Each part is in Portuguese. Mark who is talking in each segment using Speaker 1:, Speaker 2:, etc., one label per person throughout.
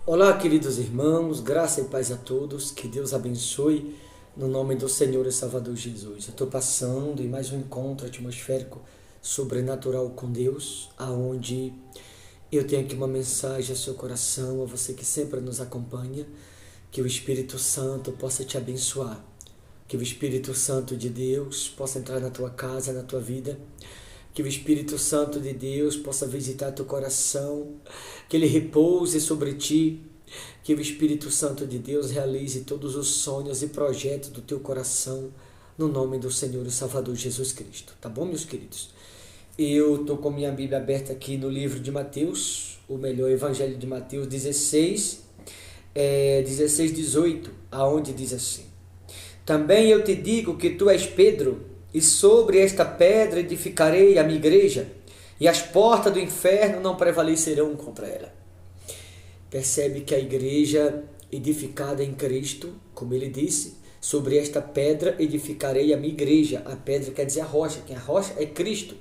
Speaker 1: Olá, queridos irmãos, graça e paz a todos, que Deus abençoe no nome do Senhor e Salvador Jesus. Eu estou passando em mais um encontro atmosférico sobrenatural com Deus, aonde eu tenho aqui uma mensagem ao seu coração, a você que sempre nos acompanha, que o Espírito Santo possa te abençoar, que o Espírito Santo de Deus possa entrar na tua casa, na tua vida, que o Espírito Santo de Deus possa visitar teu coração, que ele repouse sobre ti, que o Espírito Santo de Deus realize todos os sonhos e projetos do teu coração, no nome do Senhor e Salvador Jesus Cristo. Tá bom, meus queridos? Eu estou com minha Bíblia aberta aqui no livro de Mateus, o melhor Evangelho de Mateus 16, 18, aonde diz assim: Também eu te digo que tu és Pedro, e sobre esta pedra edificarei a minha igreja, e as portas do inferno não prevalecerão contra ela. Percebe que a igreja edificada em Cristo, como ele disse, sobre esta pedra edificarei a minha igreja. A pedra quer dizer a rocha, que a rocha é Cristo.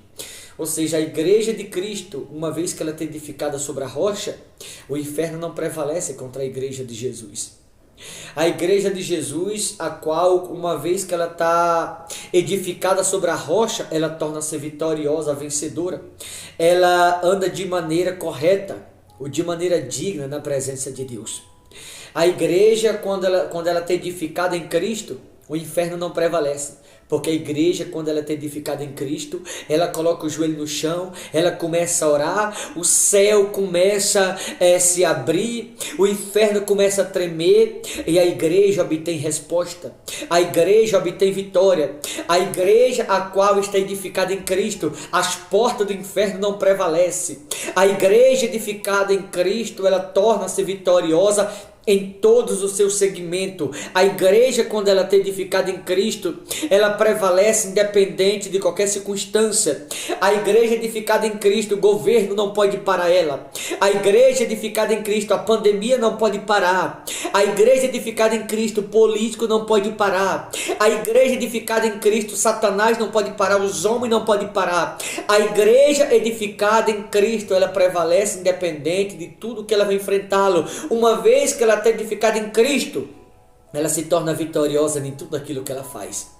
Speaker 1: Ou seja, a igreja de Cristo, uma vez que ela é edificada sobre a rocha, o inferno não prevalece contra a igreja de Jesus. A igreja de Jesus, a qual, uma vez que ela está edificada sobre a rocha, ela torna-se vitoriosa, vencedora. Ela anda de maneira correta, ou de maneira digna na presença de Deus. A igreja, quando ela está edificada em Cristo, o inferno não prevalece. Porque a igreja, quando ela está edificada em Cristo, ela coloca o joelho no chão, ela começa a orar, o céu começa a se abrir, o inferno começa a tremer e a igreja obtém resposta. A igreja obtém vitória. A igreja a qual está edificada em Cristo, as portas do inferno não prevalecem. A igreja edificada em Cristo, ela torna-se vitoriosa em todos os seus segmentos. A igreja, quando ela está edificada em Cristo, ela prevalece independente de qualquer circunstância. A igreja edificada em Cristo, o governo não pode parar ela. A igreja edificada em Cristo, a pandemia não pode parar. A igreja edificada em Cristo, o político não pode parar. A igreja edificada em Cristo, Satanás não pode parar, os homens não podem parar. A igreja edificada em Cristo, ela prevalece independente de tudo que ela vai enfrentá-lo. Uma vez que ela está edificada em Cristo, ela se torna vitoriosa em tudo aquilo que ela faz.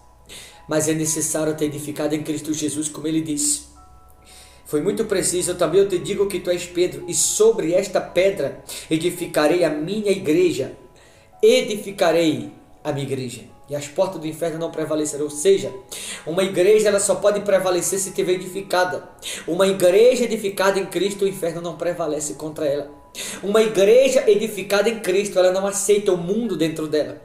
Speaker 1: Mas é necessário ter edificado em Cristo Jesus, como ele disse. Foi muito preciso. Também eu te digo que tu és Pedro, e sobre esta pedra edificarei a minha igreja. Edificarei a minha igreja, e as portas do inferno não prevalecerão. Ou seja, uma igreja ela só pode prevalecer se estiver edificada. Uma igreja edificada em Cristo, o inferno não prevalece contra ela. Uma igreja edificada em Cristo, ela não aceita o mundo dentro dela.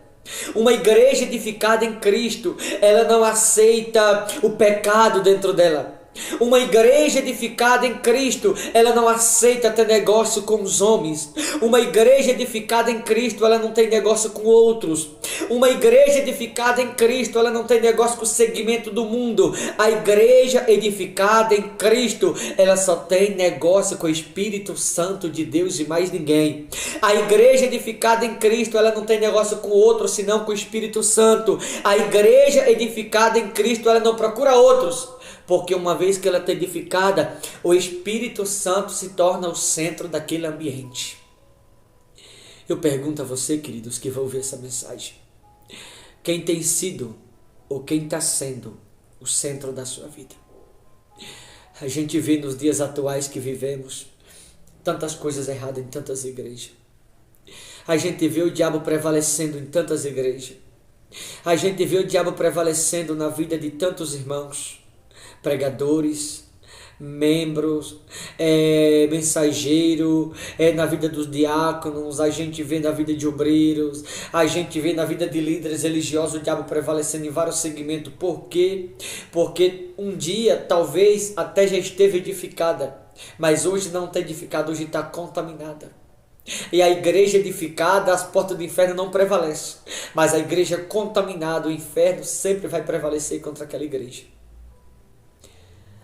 Speaker 1: Uma igreja edificada em Cristo, ela não aceita o pecado dentro dela. Uma igreja edificada em Cristo, ela não aceita ter negócio com os homens. Uma igreja edificada em Cristo, ela não tem negócio com outros. Uma igreja edificada em Cristo, ela não tem negócio com o segmento do mundo. A igreja edificada em Cristo, ela só tem negócio com o Espírito Santo de Deus e mais ninguém. A igreja edificada em Cristo, ela não tem negócio com outro, senão com o Espírito Santo. A igreja edificada em Cristo, ela não procura outros. Porque uma vez que ela está edificada, o Espírito Santo se torna o centro daquele ambiente. Eu pergunto a você, queridos, que vão ouvir essa mensagem: quem tem sido ou quem está sendo o centro da sua vida? A gente vê nos dias atuais que vivemos tantas coisas erradas em tantas igrejas. A gente vê o diabo prevalecendo em tantas igrejas. A gente vê o diabo prevalecendo na vida de tantos irmãos, pregadores, membros, mensageiro, na vida dos diáconos. A gente vê na vida de obreiros, a gente vê na vida de líderes religiosos o diabo prevalecendo em vários segmentos. Por quê? Porque um dia talvez até já esteve edificada, mas hoje não está edificada, hoje está contaminada. E a igreja edificada, as portas do inferno não prevalecem, mas a igreja contaminada, o inferno sempre vai prevalecer contra aquela igreja.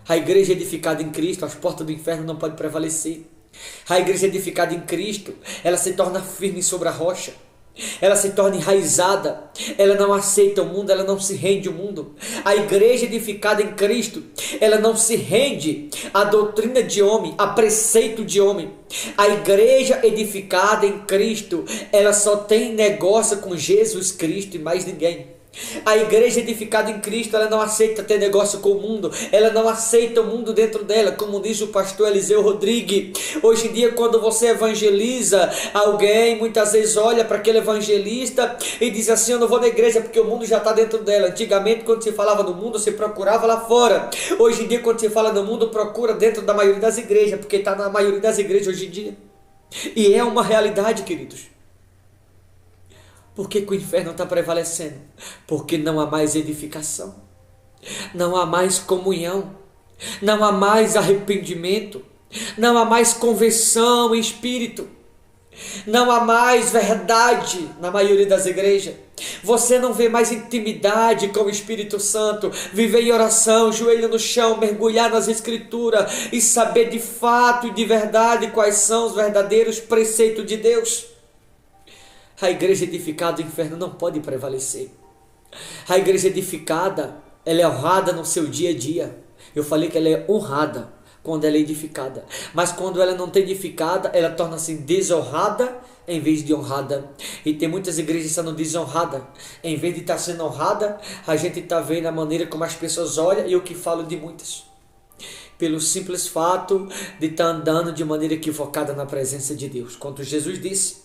Speaker 1: A igreja edificada em Cristo, as portas do inferno não podem prevalecer. A igreja edificada em Cristo, ela se torna firme sobre a rocha. ela se torna enraizada, ela não aceita o mundo, ela não se rende ao mundo. A igreja edificada em Cristo, ela não se rende à doutrina de homem, a preceito de homem. A igreja edificada em Cristo, ela só tem negócio com Jesus Cristo e mais ninguém. A igreja edificada em Cristo, ela não aceita ter negócio com o mundo, ela não aceita o mundo dentro dela, como diz o pastor Eliseu Rodrigues. Hoje em dia, quando você evangeliza alguém, muitas vezes olha para aquele evangelista e diz assim: eu não vou na igreja porque o mundo já está dentro dela. Antigamente, quando se falava do mundo, se procurava lá fora. Hoje em dia, quando se fala do mundo, procura dentro da maioria das igrejas, porque está na maioria das igrejas hoje em dia. E é uma realidade, queridos. Por que o inferno está prevalecendo? Porque não há mais edificação, não há mais comunhão, não há mais arrependimento, não há mais conversão em espírito, não há mais verdade na maioria das igrejas. Você não vê mais intimidade com o Espírito Santo, viver em oração, joelho no chão, mergulhar nas Escrituras e saber de fato e de verdade quais são os verdadeiros preceitos de Deus. A igreja edificada do inferno não pode prevalecer. A igreja edificada, ela é honrada no seu dia a dia. Eu falei que ela é honrada quando ela é edificada. Mas quando ela não tem edificada, ela torna-se desonrada em vez de honrada. E tem muitas igrejas sendo desonradas. Em vez de estar sendo honrada, a gente está vendo a maneira como as pessoas olham, e eu que falo de muitas. Pelo simples fato de estar andando de maneira equivocada na presença de Deus. Quando Jesus disse: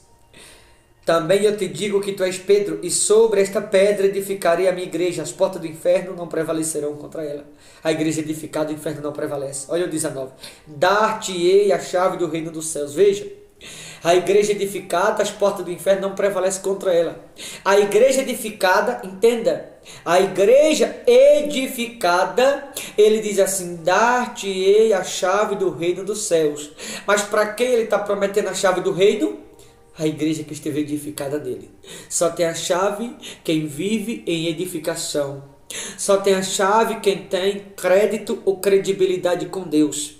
Speaker 1: também eu te digo que tu és Pedro, e sobre esta pedra edificarei a minha igreja. As portas do inferno não prevalecerão contra ela. A igreja edificada, o inferno não prevalece. Olha o 19. Dar-te-ei a chave do reino dos céus. Veja, a igreja edificada, as portas do inferno não prevalecem contra ela. A igreja edificada, entenda, a igreja edificada, ele diz assim: dar-te-ei a chave do reino dos céus. Mas para quem ele está prometendo a chave do reino? A igreja que esteve edificada dele. Só tem a chave quem vive em edificação. Só tem a chave quem tem crédito ou credibilidade com Deus.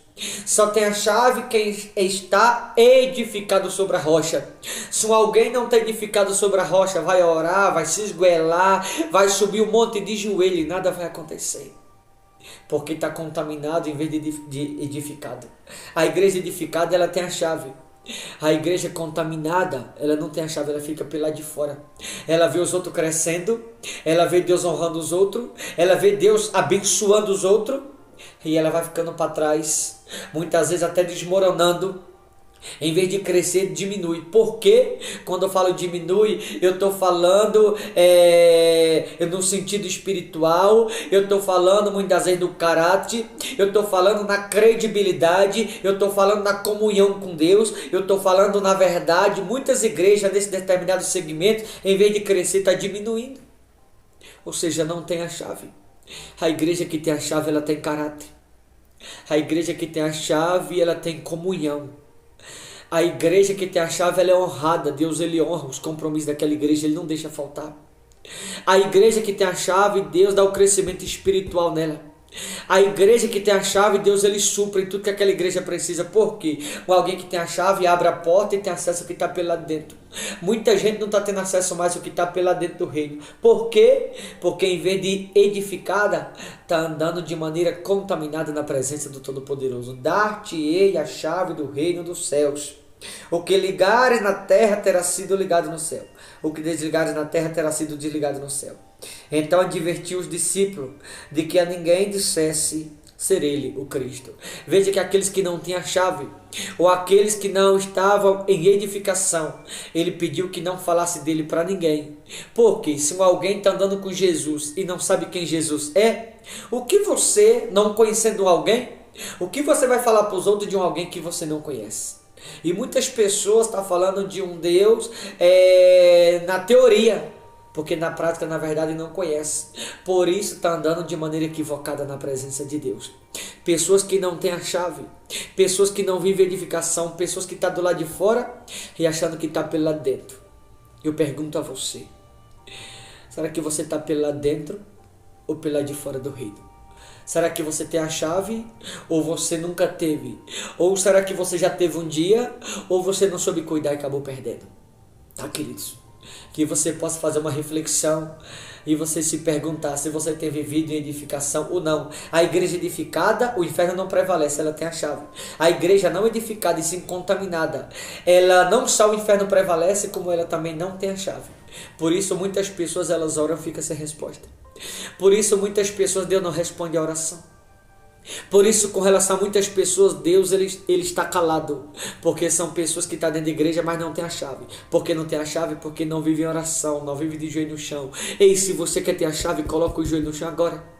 Speaker 1: Só tem a chave quem está edificado sobre a rocha. Se alguém não está edificado sobre a rocha, vai orar, vai se esgoelar, vai subir um monte de joelho e nada vai acontecer. Porque está contaminado em vez de edificado. A igreja edificada, ela tem a chave. A igreja contaminada, ela não tem a chave, ela fica pelo lado de fora. Ela vê os outros crescendo, ela vê Deus honrando os outros, ela vê Deus abençoando os outros, e ela vai ficando para trás, muitas vezes até desmoronando. Em vez de crescer, diminui. Por quê? Quando eu falo diminui, eu estou falando no sentido espiritual, eu estou falando muitas vezes no caráter, eu estou falando na credibilidade, eu estou falando na comunhão com Deus, eu estou falando na verdade. Muitas igrejas nesse determinado segmento, em vez de crescer, está diminuindo. Ou seja, não tem a chave. A igreja que tem a chave, ela tem caráter. A igreja que tem a chave, ela tem comunhão. A igreja que tem a chave, ela é honrada. Deus, ele honra os compromissos daquela igreja, ele não deixa faltar. A igreja que tem a chave, Deus dá o crescimento espiritual nela. A igreja que tem a chave, Deus, ele supre em tudo que aquela igreja precisa. Por quê? Alguém que tem a chave abre a porta e tem acesso ao que está pelo lado dentro. Muita gente não está tendo acesso mais ao que está pelo lado dentro do reino. Por quê? Porque em vez de edificada, está andando de maneira contaminada na presença do Todo-Poderoso. Dar-te-ei a chave do reino dos céus. O que ligares na terra terá sido ligado no céu. O que desligares na terra terá sido desligado no céu. Então advertiu os discípulos de que a ninguém dissesse ser ele o Cristo. Veja que aqueles que não tinham a chave, ou aqueles que não estavam em edificação, ele pediu que não falasse dele para ninguém. Porque se alguém está andando com Jesus e não sabe quem Jesus é, o que você, não conhecendo alguém, o que você vai falar para os outros de um alguém que você não conhece? E muitas pessoas estão falando de um Deus na teoria, porque na prática, na verdade, não conhece. Por isso está andando de maneira equivocada na presença de Deus. Pessoas que não têm a chave, pessoas que não vivem edificação, pessoas que estão do lado de fora e achando que está pelo lado dentro. Eu pergunto a você, será que você está pelo lado dentro ou pelo lado de fora do reino? Será que você tem a chave ou você nunca teve? Ou será que você já teve um dia ou você não soube cuidar e acabou perdendo? Tá, queridos? que você possa fazer uma reflexão e você se perguntar se você tem vivido em edificação ou não. A igreja edificada, o inferno não prevalece, ela tem a chave. A igreja não edificada e sim contaminada, ela não só o inferno prevalece, como ela também não tem a chave. Por isso muitas pessoas elas oram e ficam sem resposta. Por isso muitas pessoas Deus não responde a oração. Por isso, com relação a muitas pessoas, Deus ele está calado. Porque são pessoas que estão dentro da igreja, mas não tem a chave. Por que não tem a chave? Porque não vive em oração, não vive de joelho no chão. Ei, se você quer ter a chave, coloca o joelho no chão agora.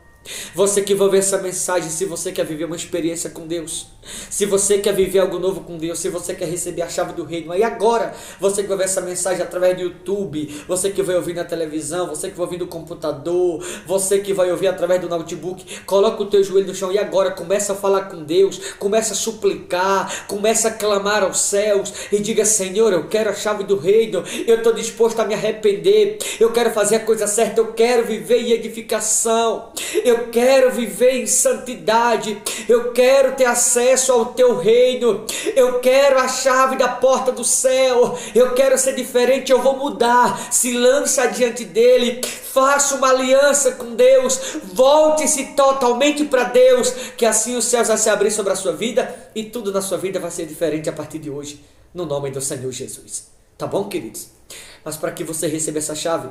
Speaker 1: Você que vai ver essa mensagem, se você quer viver uma experiência com Deus, se você quer viver algo novo com Deus, se você quer receber a chave do reino, aí agora, você que vai ver essa mensagem através do YouTube, você que vai ouvir na televisão, você que vai ouvir no computador, você que vai ouvir através do notebook, coloca o teu joelho no chão e agora começa a falar com Deus, começa a suplicar, começa a clamar aos céus e diga: Senhor, eu quero a chave do reino, eu estou disposto a me arrepender, eu quero fazer a coisa certa, eu quero viver em edificação, eu quero viver em santidade, eu quero ter acesso ao teu reino, eu quero a chave da porta do céu, eu quero ser diferente, eu vou mudar. Se lança diante dele, faça uma aliança com Deus, volte-se totalmente para Deus, que assim os céus vão se abrir sobre a sua vida e tudo na sua vida vai ser diferente a partir de hoje, no nome do Senhor Jesus. Tá bom, queridos? Mas para que você receba essa chave,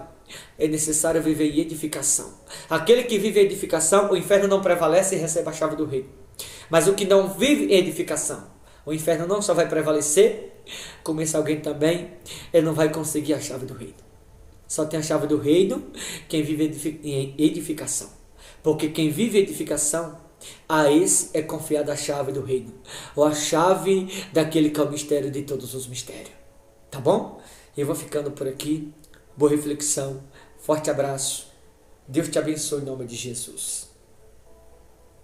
Speaker 1: é necessário viver em edificação. Aquele que vive em edificação, o inferno não prevalece e recebe a chave do reino. Mas o que não vive em edificação, o inferno não só vai prevalecer, como esse alguém também, ele não vai conseguir a chave do reino. Só tem a chave do reino quem vive em edificação. Porque quem vive em edificação, a esse é confiada a chave do reino. Ou a chave daquele que é o mistério de todos os mistérios. Tá bom? Eu vou ficando por aqui. Boa reflexão. Forte abraço. Deus te abençoe em nome de Jesus.